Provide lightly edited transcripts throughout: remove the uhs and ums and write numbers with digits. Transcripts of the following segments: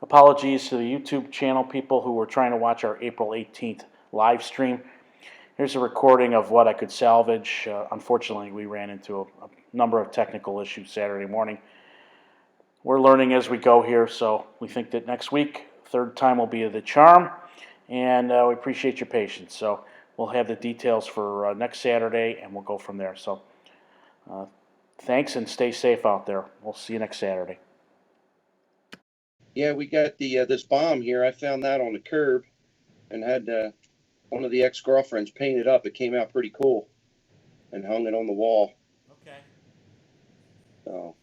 Apologies to the YouTube channel people who were trying to watch our April 18th live stream. Here's a recording of what I could salvage. Unfortunately, we ran into a number of technical issues Saturday morning. We're learning as we go here, so we think that next week, third time will be the charm, and we appreciate your patience. So we'll have the details for next Saturday, and we'll go from there. So thanks, and stay safe out there. We'll see you next Saturday. Yeah, we got the this bomb here. I found that on the curb and had one of the ex-girlfriends paint it up. It came out pretty cool and hung it on the wall. Okay. So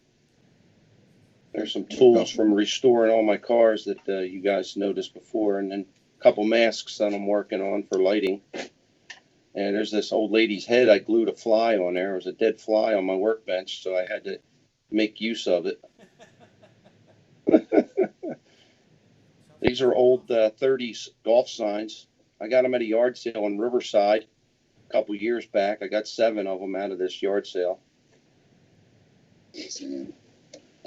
there's some tools from restoring all my cars that you guys noticed before, and then a couple masks that I'm working on for lighting. And there's this old lady's head. I glued a fly on there. It was a dead fly on my workbench, so I had to make use of it. These are old 30s golf signs. I got them at a yard sale in Riverside a couple years back. I got 7 of them out of this yard sale. I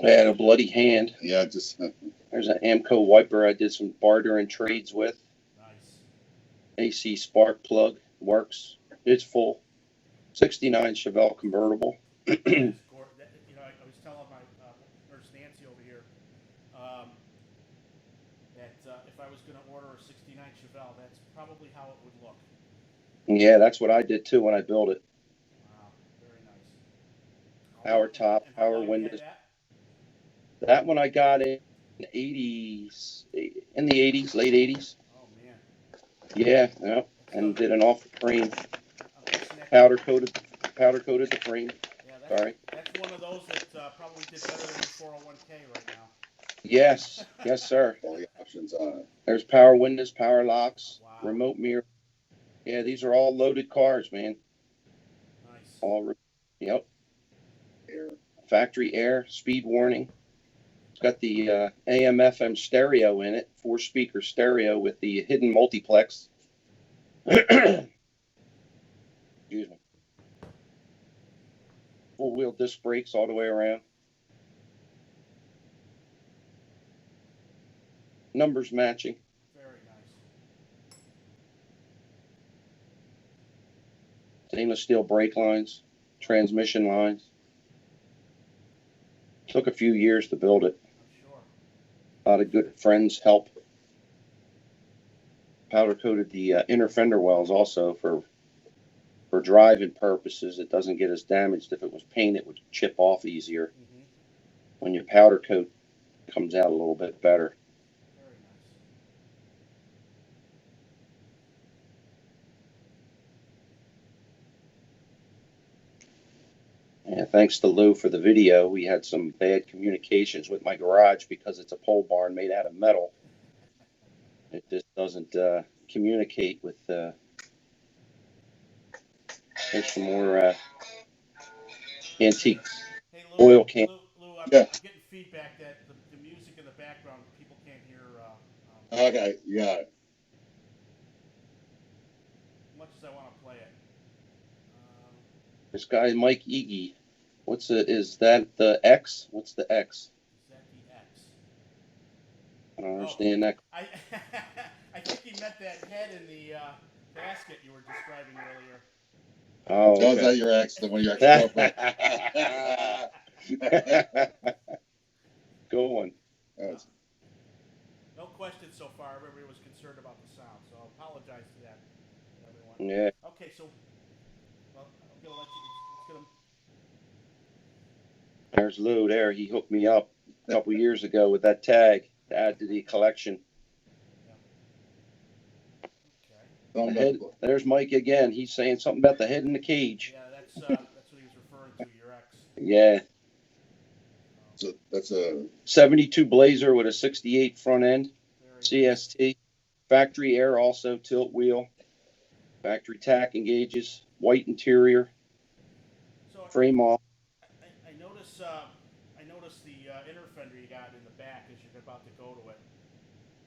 had a bloody hand. Yeah, just. There's an Amco wiper I did some bartering trades with. Nice. AC spark plug works. It's full. 69 Chevelle convertible. I was telling my nurse Nancy over here that if I was going to order a 69 Chevelle, that's probably how it would look. Yeah, that's what I did too when I built it. Wow, very nice. Power top, power windows. That one I got in the 80s, late 80s. Oh man. Yeah, and did an off frame. Powder coated the frame. Yeah, that's one of those that probably did better than your 401k right now. Yes, sir. All the options on it. There's power windows, power locks, wow. Remote mirror. Yeah, these are all loaded cars, man. Nice. Yep. Air. Factory air, speed warning. It's got the AM/FM stereo in it, 4-speaker stereo with the hidden multiplex. Excuse me. Full-wheel disc brakes all the way around. Numbers matching. Very nice. Stainless steel brake lines, transmission lines. Took a few years to build it. I'm sure. A lot of good friends' help. Powder coated the inner fender wells also for driving purposes. It doesn't get as damaged. If it was paint, it would chip off easier. Mm-hmm. When your powder coat comes out a little bit better. Very nice. Yeah, thanks to Lou for the video. We had some bad communications with my garage because it's a pole barn made out of metal. It just doesn't communicate with. There's some more antique oil can. Lou, I'm getting feedback that the music in the background, people can't hear. Okay, you got it. As much as I want to play it. This guy, Mike Egie. Is that the X? What's the X? Is that the X? I don't understand that. I think he meant that head in the basket you were describing earlier. Oh, okay. Was that your ex? The one you ex? Go on. No question so far. Everybody was concerned about the sound, so I apologize to that, everyone. Yeah. Okay, so I'm gonna let you. There's Lou. There, he hooked me up a couple years ago with that tag to add to the collection. There's Mike again. He's saying something about the head in the cage. Yeah, that's what he was referring to, your ex. Yeah. So that's a 72 Blazer with a 68 front end. CST. Factory air also, tilt wheel. Factory tack and gauges. White interior. So frame off. I noticed the inner fender you got in the back as you're about to go to it.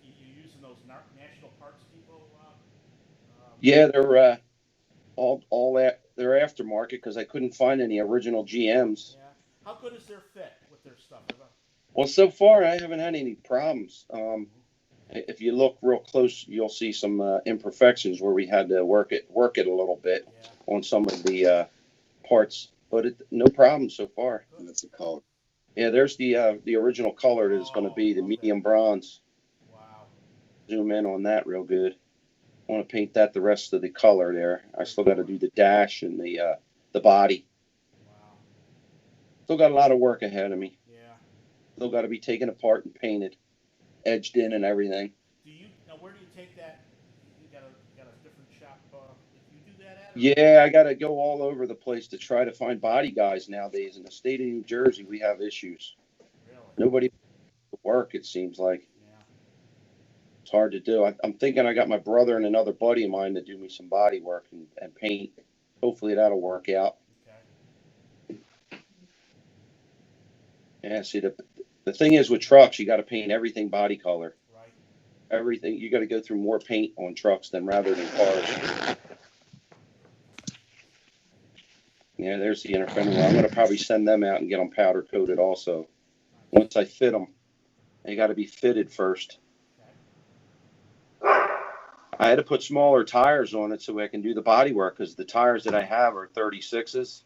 You using those National Parts Depot? Yeah, they're they're aftermarket because I couldn't find any original GMs. Yeah. How good is their fit with their stuff? Well, so far I haven't had any problems. If you look real close, you'll see some imperfections where we had to work it a little bit on some of the parts, but no problem so far. And that's a color. Yeah, there's the original color that is going to be the medium bronze. Wow. Zoom in on that real good. I want to paint that the rest of the color there. I still got to do the dash and the body. Wow. Still got a lot of work ahead of me. Yeah. Still got to be taken apart and painted, edged in and everything. Where do you take that? You got a different shop that you do that at? Or? Yeah, I got to go all over the place to try to find body guys nowadays. In the state of New Jersey, we have issues. Really? Nobody to work, it seems like. Yeah. It's hard to do. I'm thinking I got my brother and another buddy of mine to do me some body work and paint. Hopefully that'll work out. Okay. Yeah, see, the thing is with trucks, you got to paint everything body color. Right. Everything. You got to go through more paint on trucks than rather than cars. Yeah, there's the inner fender. I'm going to probably send them out and get them powder coated also. Once I fit them, they got to be fitted first. I had to put smaller tires on it so I can do the body work because the tires that I have are 36s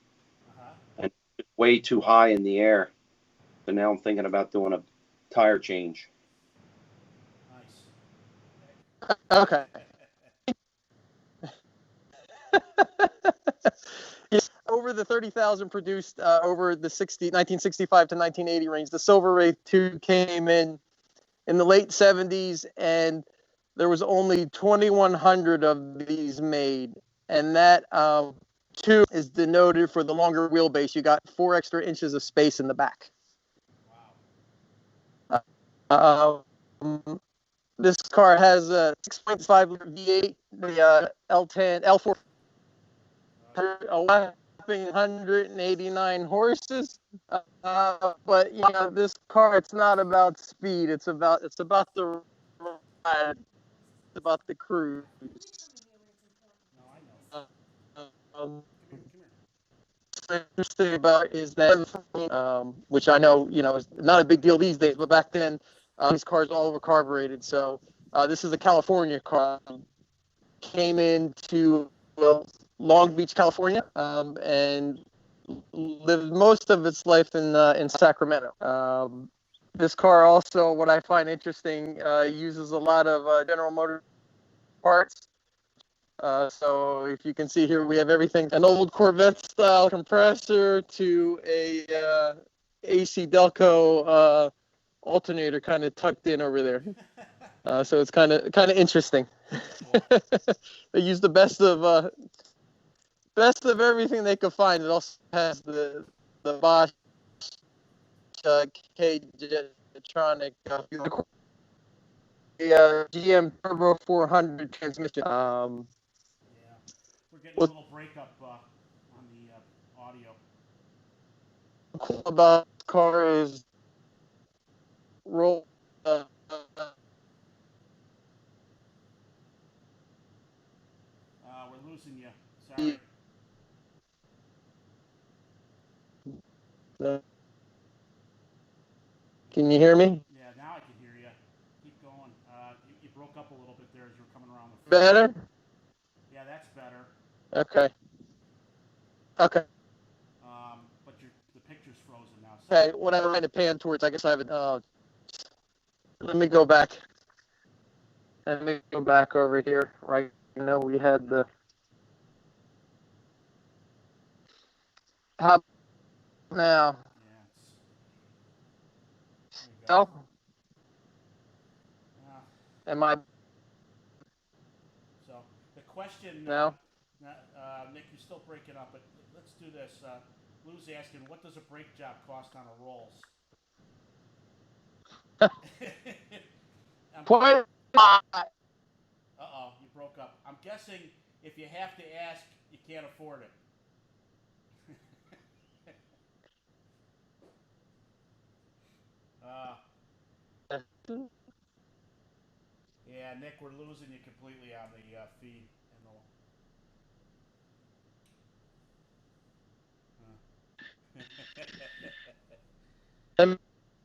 and it's way too high in the air. So now I'm thinking about doing a tire change. Nice. Okay. Yes, over the 30,000 produced over the 1965 to 1980 range, the Silver Wraith 2 came in the late 70s, and there was only 2,100 of these made. And that 2 is denoted for the longer wheelbase. You got 4 extra inches of space in the back. Wow. This car has a 6.5 liter V8, the L10, L4, a whopping 189 horses. But you know, this car, it's not about speed. It's about the ride. It's about the cruise. No, I know. Um, Come here. what's interesting about is that, which I know, you know, is not a big deal these days, but back then, these cars all were carbureted. So this is a California car. Came into Long Beach, California, and lived most of its life in Sacramento. This car also, what I find interesting, uses a lot of General Motors parts. So if you can see here, we have everything, an old Corvette style compressor to a AC Delco alternator kind of tucked in over there. So it's kind of interesting. Cool. They use the best of everything they could find. It also has the Bosch K-Jetronic the GM Turbo 400 transmission. Yeah. We're getting a little breakup on the audio. Cool about this car is roll. We're losing you. Sorry. Can you hear me? Yeah, now I can hear you. Keep going. You broke up a little bit there as you were coming around the front. Better? Yeah, that's better. Okay. Okay. But the picture's frozen now. So. Okay, when I try to pan towards, I guess I have it. Let me go back. Let me go back over here. Right now we had the. How now? Yeah, there you So, go. am I So the question, now? Nick, you're still breaking up, but let's do this. Lou's asking, what does a brake job cost on a Rolls? Point. Uh-oh, you broke up. I'm guessing if you have to ask, you can't afford it. Yeah, Nick, we're losing you completely on the feed.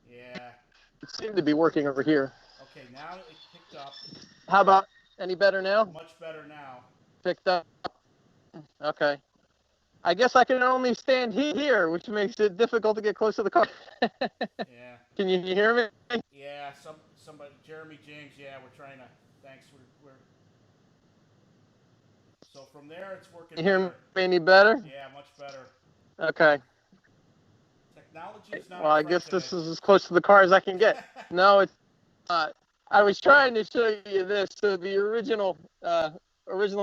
Yeah, Yeah. It seemed to be working over here. Okay, now it picked up. How about any better now? Much better now. Picked up. Okay. I guess I can only stand here, which makes it difficult to get close to the car. Yeah. Can you hear me? Yeah, somebody, Jeremy James, yeah, we're trying to, thanks, we're so from there it's working You hear better. me any better? Yeah, much better. Okay. Technology is not Well, our I friend guess today. this is as close to the car as I can get. No, it's not. I was trying to show you this. So the original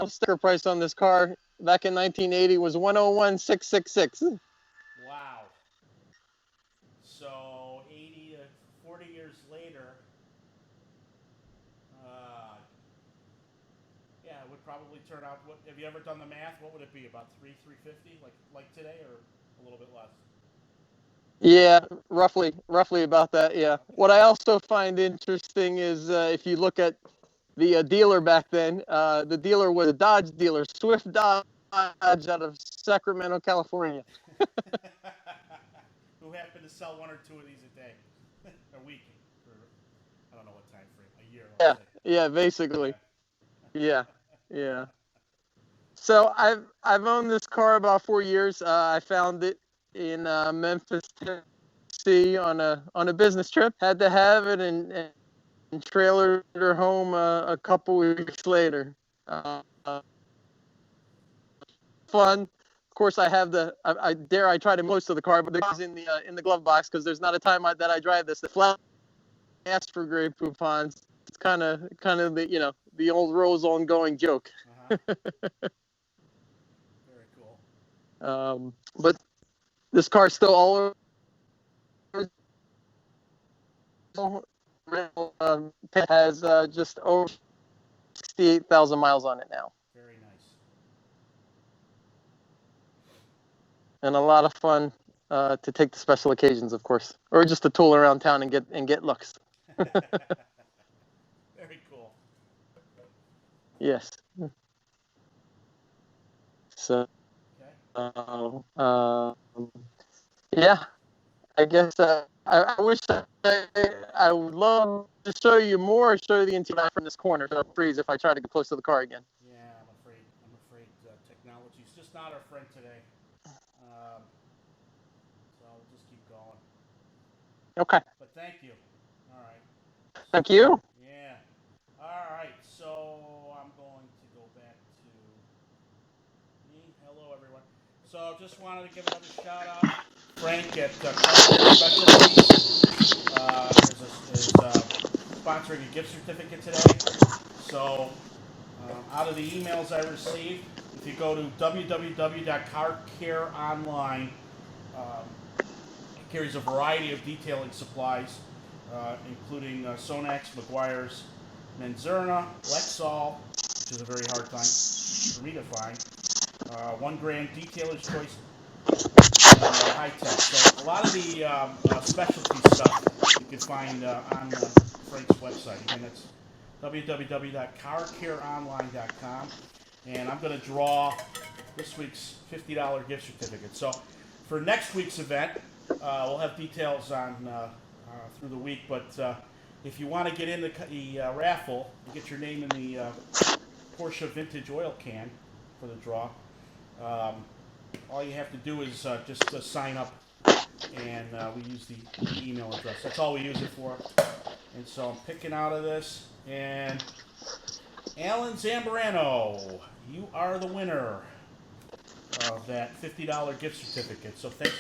sticker price on this car back in 1980 was 101,666. Wow. So 80 to 40 years later, uh, yeah, it would probably turn out. What have you ever done the math? What would it be? About 350, like today, or a little bit less? Yeah, roughly about that. Yeah. Okay. What I also find interesting is if you look at the dealer back then, the dealer was a Dodge dealer, Swift Dodge out of Sacramento, California. Who happen to sell one or two of these a day, a week, or I don't know what time frame, a year, I'll Yeah, say. yeah, basically. Yeah. Yeah, yeah. So I've owned this car about 4 years. I found it in Memphis, Tennessee on a business trip. Had to have it and trailered her home a couple weeks later. Fun. Of course, I have I try to most of the car, but the car's in the glove box because there's not a time that I drive this. The flat ask for gray coupons. It's kind of the the old Rose ongoing joke. Very cool. But this car's still all original. Has just over 68,000 miles on it now, Very nice. and a lot of fun to take to special occasions, of course, or just to tool around town and get looks. Very cool. Yes. So, Okay. yeah, I guess I wish I would love to show you more, show you the interior from this corner. So it'll freeze if I try to get close to the car again. Yeah, I'm afraid technology's just not our friend today. So we'll just keep going. Okay. But thank you. All right. Thank you. Yeah. All right. So I'm going to go back to me. Hello, everyone. So just wanted to give another shout out, Frank at Car Care Specialties. Is sponsoring a gift certificate today. So out of the emails I received, if you go to www.carcareonline, it carries a variety of detailing supplies, including Sonax, McGuire's, Menzerna, Lexol, which is a very hard time for me to find, 1 gram detailer's choice, and high tech. So a lot of the specialty stuff you can find on Frank's website. Again, that's www.carcareonline.com. And I'm going to draw this week's $50 gift certificate. So for next week's event, we'll have details on through the week. But if you want to get in the raffle, you get your name in the Porsche Vintage Oil Can for the draw. All you have to do is just sign up, and we use the email address. That's all we use it for. And so I'm picking out of this, and Alan Zambrano, you are the winner of that $50 gift certificate. So thanks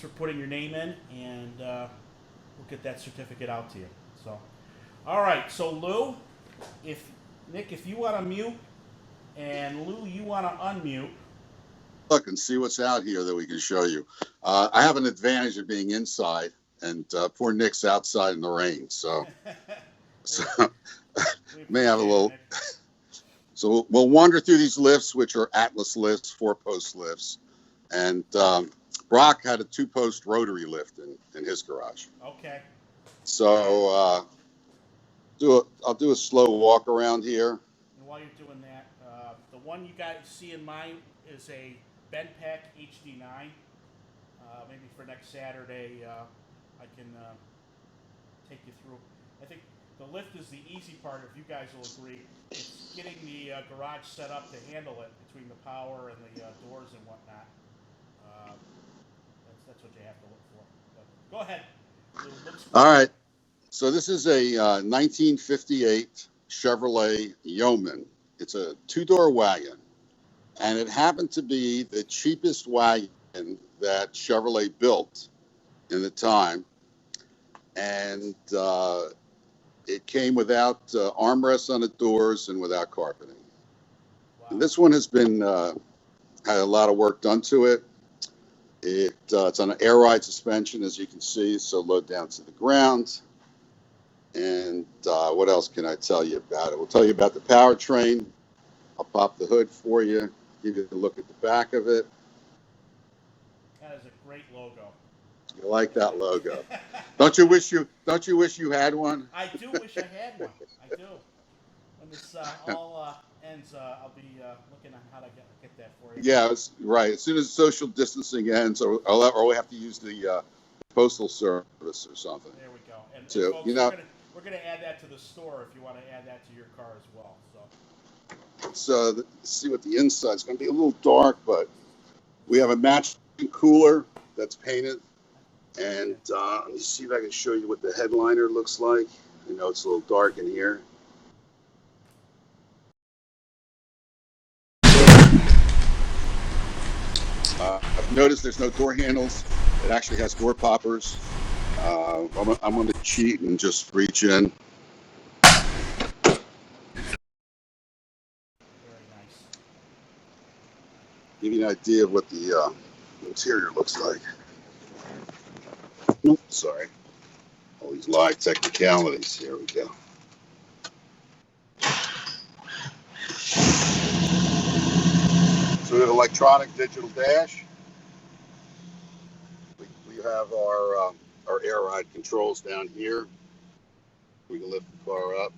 for putting your name in, and we'll get that certificate out to you. So, all right. So Lou, Nick, if you want to mute, and Lou, you want to unmute. Look and see what's out here that we can show you. I have an advantage of being inside, and poor Nick's outside in the rain, so may have a little. So we'll wander through these lifts, which are Atlas lifts, 4-post lifts, and Brock had a 2-post rotary lift in his garage. Okay. So I'll do a slow walk around here. And while you're doing that, the one you guys see in mine is a Benpack HD9. Maybe for next Saturday, I can take you through. I think the lift is the easy part, if you guys will agree. It's getting the garage set up to handle it between the power and the doors and whatnot. That's what you have to look for. But go ahead. It looks All great. right. So this is a 1958 Chevrolet Yeoman. It's a two-door wagon, and it happened to be the cheapest wagon that Chevrolet built in the time. And it came without armrests on the doors and without carpeting. Wow. And this one has been had a lot of work done to it. It's on an air ride suspension, as you can see, so low down to the ground. And what else can I tell you about it? We'll tell you about the powertrain. I'll pop the hood for you, give you a look at the back of it. That is a great logo. You like that logo? Don't you wish you had one? I do wish I had one. I do. When this all ends, I'll be looking on how to get that for you. Yeah, it's right. As soon as social distancing ends, or we have to use the postal service or something. There we go. And So, folks, you know, we're gonna add that to the store if you want to add that to your car as well. So let's see what the inside's going to be. A little dark, but we have a matching cooler that's painted. And let me see if I can show you what the headliner looks like. I know it's a little dark in here. I've noticed there's no door handles. It actually has door poppers. I'm going to cheat and just reach in. very nice. Give you an idea of what the interior looks like. Oops, sorry. All these live technicalities. Here we go. So we have electronic digital dash. We have our air ride controls down here. We can lift the car up.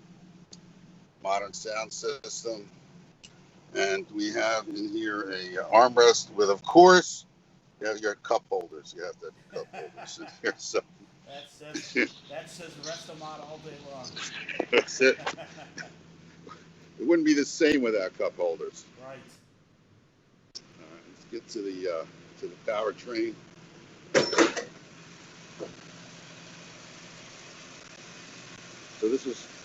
Modern sound system. And we have in here a armrest with, of course, you have your cup holders. You have to have cup holders in here. So That says rest them out all day long. that's it. It wouldn't be the same without cup holders. Right. All right, let's get to the powertrain. So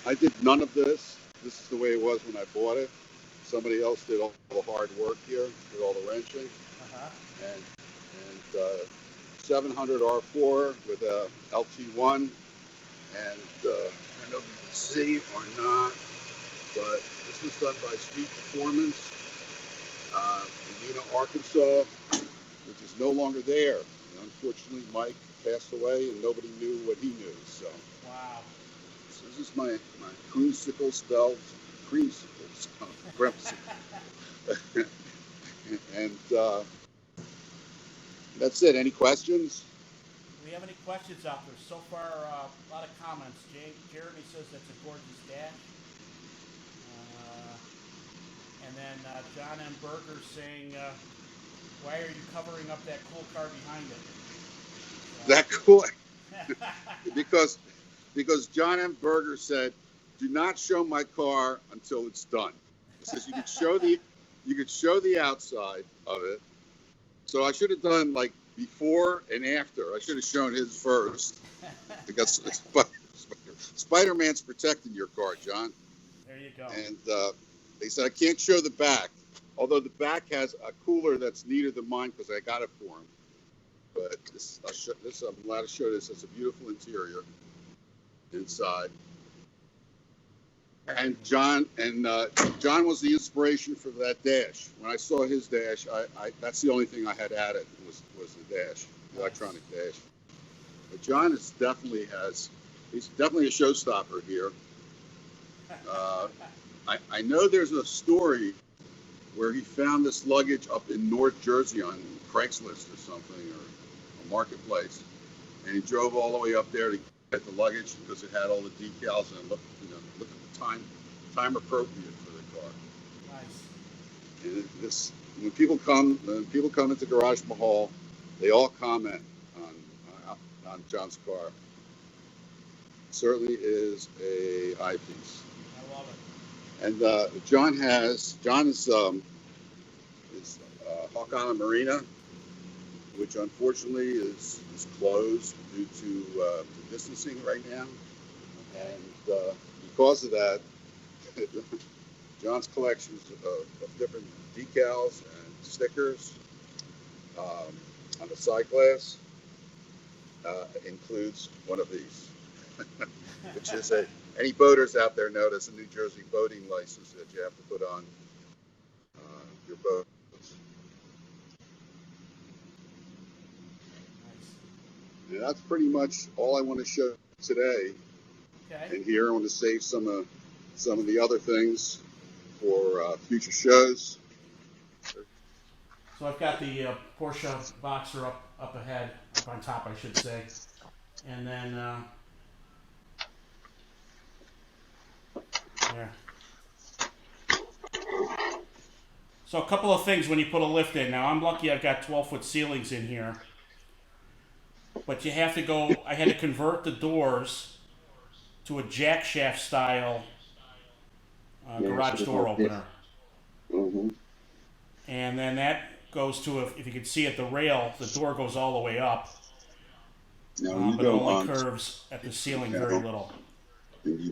I did none of this. This is the way it was when I bought it. Somebody else did all the hard work here, did all the wrenching. And 700 R4 with a LT1. And I don't know if you can see or not, but this was done by Street Performance in Una, Arkansas, which is no longer there. And unfortunately, Mike passed away, and nobody knew what he knew. So, wow. So this is my creamsicle spelled creamsicle spelled. And that's it. Any questions? Do we have any questions out there? So far, a lot of comments. Jeremy says that's a gorgeous dash. And then John M. Berger saying, why are you covering up that cool car behind it? That cool? because John M. Berger said, do not show my car until it's done. He says you could show the outside of it. So I should have done like before and after. I should have shown his first. Because Spider-Man's protecting your car, John. There you go. And they said I can't show the back, although the back has a cooler that's neater than mine because I got it for him. But I'm allowed to show this. It's a beautiful interior inside. And John was the inspiration for that dash. When I saw his dash, that's the only thing I had added was the dash, the electronic dash. But John he's definitely a showstopper here. I know there's a story where he found this luggage up in North Jersey on Craigslist or something, or a marketplace, and he drove all the way up there to get the luggage because it had all the decals and look at the time appropriate for the car. Nice. And when people come into Garage Mahal, they all comment on on John's car. Certainly is a eyepiece. I love it. And John is Hawkana Marina, which unfortunately is closed due to distancing right now. And because of that, John's collections of different decals and stickers on the side glass includes one of these, which is any boaters out there know that's a New Jersey boating license that you have to put on your boat. And that's pretty much all I want to show today. Okay. And here I want to save some of the other things for future shows. So I've got the Porsche Boxer up ahead, up on top, I should say, and then there. So a couple of things when you put a lift in. Now I'm lucky I've got 12-foot ceilings in here, but you have to go. I had to convert the doors to a jack shaft style garage door opener. Mm-hmm. And then that goes to, if you can see at the rail, the door goes all the way up, Now but it only curves at the ceiling very little.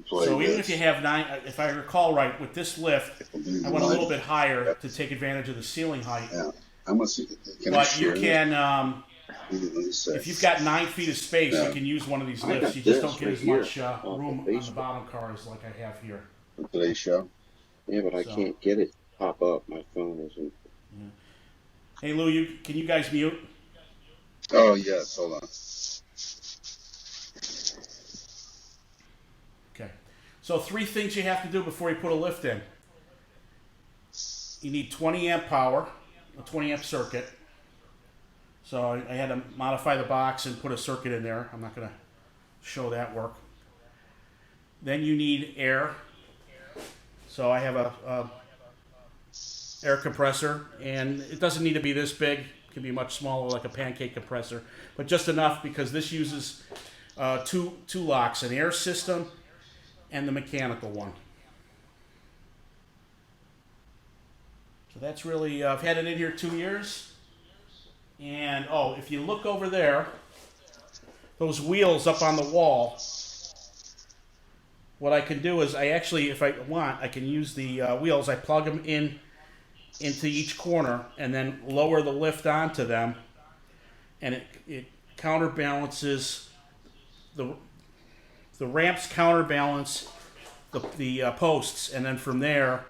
So even if you have if I recall right, with this lift, I went a little bit higher to take advantage of the ceiling height. Yeah. I'm gonna see, But you can, if you've got 9 feet of space, you can use one of these lifts. You just don't get as much room on the bottom cars like I have here. For today's show. Yeah, but I can't get it pop up. My phone isn't. Yeah. Hey Lou, can you guys mute? Oh yes, hold on. Okay. So 3 things you have to do before you put a lift in. You need 20 amp power, a 20 amp circuit. So I had to modify the box and put a circuit in there. I'm not going to show that work. Then you need air. So I have a air compressor, and it doesn't need to be this big. It can be much smaller, like a pancake compressor, but just enough because this uses two locks, an air system and the mechanical one. So that's really, I've had it in here 2 years. And, if you look over there, those wheels up on the wall, what I can do is if I want, I can use the wheels. I plug them into each corner and then lower the lift onto them, and it counterbalances the ramps counterbalance the posts, and then from there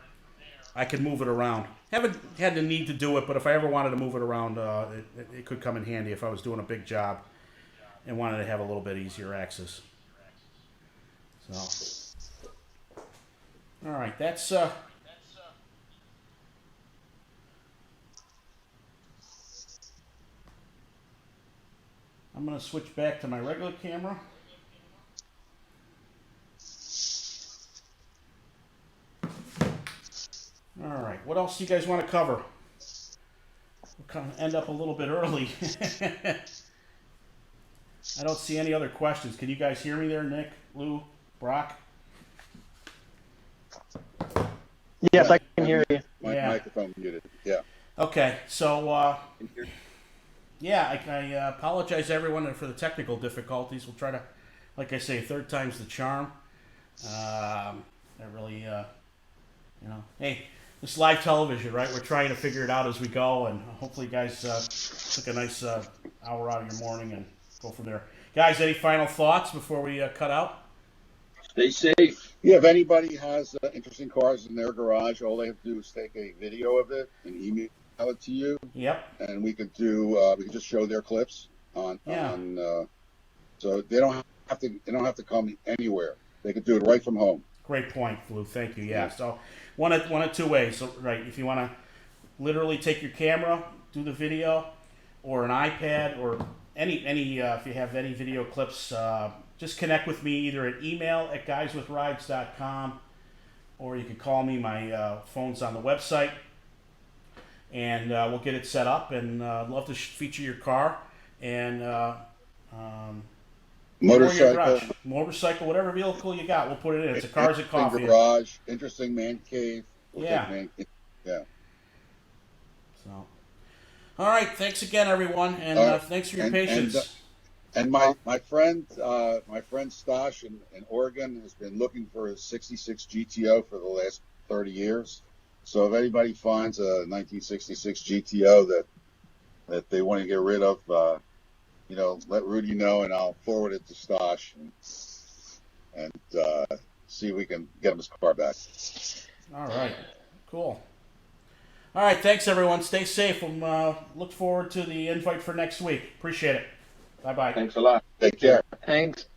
I can move it around. Haven't had the need to do it, but if I ever wanted to move it around, it could come in handy if I was doing a big job and wanted to have a little bit easier access. So, all right, that's I'm going to switch back to my regular camera. All right, what else do you guys want to cover? We'll kind of end up a little bit early. I don't see any other questions. Can you guys hear me there, Nick, Lou, Brock? Yes, I can hear you. My microphone muted. Yeah. Okay, so I apologize to everyone for the technical difficulties. We'll try to, like I say, third time's the charm. I really, hey, this live television, right? We're trying to figure it out as we go, and hopefully you guys took a nice hour out of your morning and go from there. Guys, any final thoughts before we cut out? Stay safe. Yeah, if anybody has interesting cars in their garage, all they have to do is take a video of it and email it to you. Yep. And we could just show their clips on so they don't have to come anywhere. They could do it right from home. Great point, Lou. Thank you. Yeah. So one of 2 ways. So, right, if you want to literally take your camera, do the video, or an iPad, or any if you have any video clips, just connect with me either at email@guyswithrides.com, or you can call me. My phone's on the website, and we'll get it set up. And I'd love to feature your car and Or your Motorcycle, garage, motorcycle, whatever vehicle you got, we'll put it in. It's a cars and interesting coffee. garage, interesting man cave. We'll Yeah. take man cave. Yeah. So, all right. Thanks again, everyone, and thanks for your patience. And my friend Stosh in Oregon has been looking for a '66 GTO for the last 30 years. So if anybody finds a 1966 GTO that they want to get rid of, let Rudy know, and I'll forward it to Stosh and see if we can get him his car back. All right. Cool. All right. Thanks, everyone. Stay safe. Look forward to the invite for next week. Appreciate it. Bye-bye. Thanks a lot. Take care. Thanks.